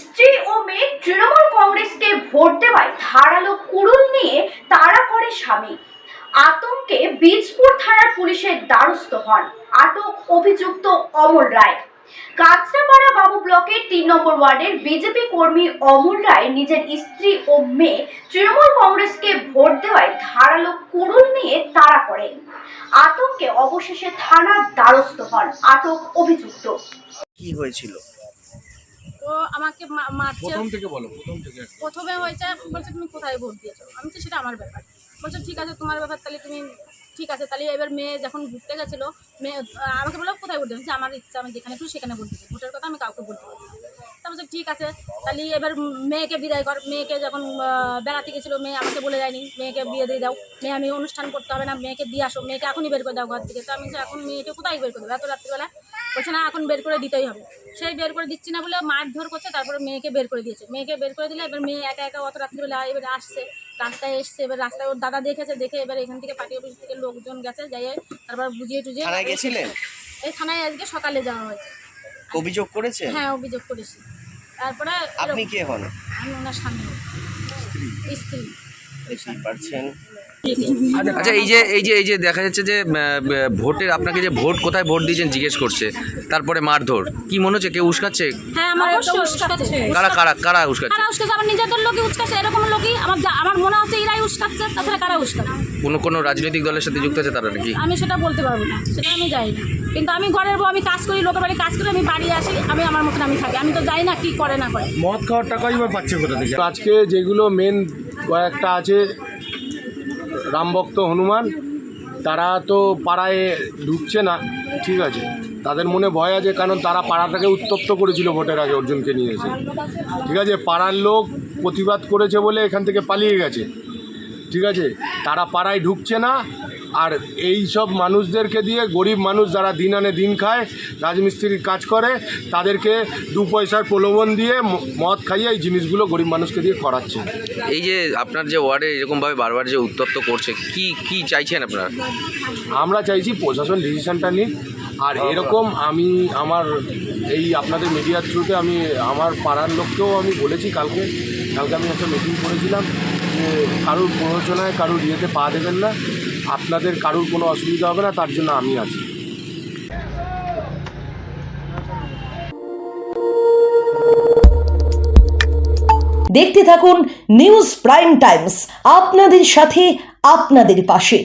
স্ত্রী ও মেয়ে তৃণমূল কংগ্রেসকে ভোট দেওয়ায় ধারালো কুড়ুল নিয়ে তাড়া করে স্বামী। আতঙ্কে বীজপুর থানার পুলিশের দ্বারস্থ হন আটক অভিযুক্ত অমল রায়। কাঁচরাপাড়া বাবু ব্লকের ৩ নম্বর ওয়ার্ডের বিজেপি কর্মী অমল রায় নিজের স্ত্রী ও মেয়ে তৃণমূল কংগ্রেসকে ভোট দেওয়ায় ধারালো কুড়ুল নিয়ে তাড়া করেন। আতঙ্কে অবশেষে থানার দ্বারস্থ হন আটক অভিযুক্ত। কি হয়েছিল? তো আমাকে মারছে। প্রথমে হয়েছে, বলছে তুমি কোথায় ভোট দিয়েছো। আমি তো সেটা আমার ব্যাপার। বলছে ঠিক আছে তোমার ব্যাপার, তাহলে তুমি ঠিক আছে। তাহলে এবার মেয়ে যখন ঘুরতে গেছিলো, মেয়ে আমাকে বললো কোথায় ভোট দিয়েছি। আমার ইচ্ছা, আমি যেখানে খুশি সেখানে ভোট দিচ্ছি, ভোটের কথা আমি কাউকে বলতে পারি না। তা বলছে ঠিক আছে, তাহলে এবার মেয়েকে বিদায় কর। মেয়েকে যখন বেড়াতে গেছিলো, মেয়ে আমাকে বলে যায়নি মেয়েকে বিয়ে দিয়ে দাও, মেয়ে আমি অনুষ্ঠান করতে হবে না, মেয়েকে দিয়ে আসো, মেয়েকে এখনই বের করে দাও ঘর থেকে। তো আমি এখন মেয়েকে কোথায় বের করে দেবো এত রাত্রিবেলা? বলছে না এখন বের করে দিতেই হবে। সেই বের করে দিচ্ছি না বলে মারধর করছে, তারপরে মেয়েকে বের করে দিয়েছে। মেয়েকে বের করে দিলে এবার মেয়ে একা একা অত রাত্রিবেলা এবার আসছে, রাস্তায় এসছে। এবার রাস্তায় ওর দাদা দেখেছে, দেখে এবার এখান থেকে পার্টি অফিস থেকে লোকজন গেছে, যাই তারপর বুঝিয়ে টুঝিয়ে থানায় গেছিলেন? এই থানায় আজকে সকালে যাওয়া হয়েছে। অভিযোগ করেছে? হ্যাঁ অভিযোগ করেছি। তারপরে আপনি কে হন? আমি ওনার স্বামী, স্ত্রী। দেখতেই পারছেন। আচ্ছা, এই যে দেখা যাচ্ছে যে ভোটের আপনাকে যে কোথায় ভোট দিয়েছেন জিজ্ঞেস করছে, তারপরে মারধর, কি মনে হচ্ছে কেউ উস্কাচ্ছে? হ্যাঁ আমার উস্কাচ্ছে। কারা উস্কাচ্ছে? আমার নিজেদের লোকই উস্কাচ্ছে, এরকম লোকই আমার মনে হচ্ছে এরাই উস্কাচ্ছে, তাছাড়া কারা উস্কাচ্ছে? কোনো রাজনৈতিক দলের সাথে যুক্ত আছে তারা নাকি? আমি সেটা বলতে পারবো না, সেটা আমি যাই না। কিন্তু আমি ঘরের বউ, আমি কাজ করি, লোকের বাড়ি কাজ করি, আমি বাড়ি আসি, আমি আমার মতন আমি থাকি। আমি তো যাই না কি করে না করে। মদ খাওয়ার টাকাই বা পাচ্ছে কোথা থেকে? আজকে যেগুলো মেন কয়েকটা আছে, রামভক্ত হনুমান, তারা তো পাড়ায় ঢুকছে না, ঠিক আছে, তাদের মনে ভয় আছে, কারণ তারা পাড়াটাকে উত্তপ্ত করেছিল ভোটের আগে অর্জুনকে নিয়ে এসে, ঠিক আছে। পাড়ার লোক প্রতিবাদ করেছে বলে এখান থেকে পালিয়ে গেছে, ঠিক আছে। তারা পাড়ায় ঢুকছে না, আর এই সব মানুষদেরকে দিয়ে, গরিব মানুষ যারা দিন আনে দিন খায়, রাজমিস্ত্রির কাজ করে, তাদেরকে 2 পয়সার প্রলোভন দিয়ে মদ খাইয়ে এই জিনিসগুলো গরিব মানুষকে দিয়ে করাচ্ছে। এই যে আপনার যে ওয়ার্ডে এরকমভাবে বারবার যে উত্তপ্ত করছে, কি চাইছেন আপনারা? আমরা চাইছি প্রশাসন ডিসিশনটা নিক। আর এরকম আমি এই আপনাদের মিডিয়ার থ্রুতে আমি আমার পাড়ার লোককেও আমি বলেছি, কালকে আমি একটা মিটিং করেছিলাম যে কারুর প্ররোচনায় কারুর ইয়েতে পা দেবেন না, আপনাদের কারুর কোনো অসুবিধা হবে না, তার জন্য আমি আছি। দেখতে থাকুন নিউজ প্রাইম টাইমস, আপনাদের সাথে আপনাদের পাশে।